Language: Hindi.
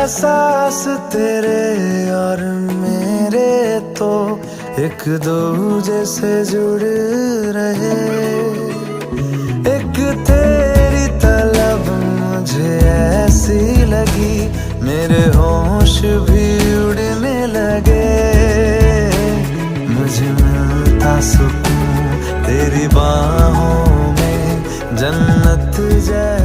एहसास तेरे और मेरे तो एक दूजे से जुड़ रहे। एक तेरी तलब मुझे ऐसी लगी, मेरे होश भी उड़ने लगे। मुझे मिलता सुकून तेरी बाहों में, जन्नत जैसा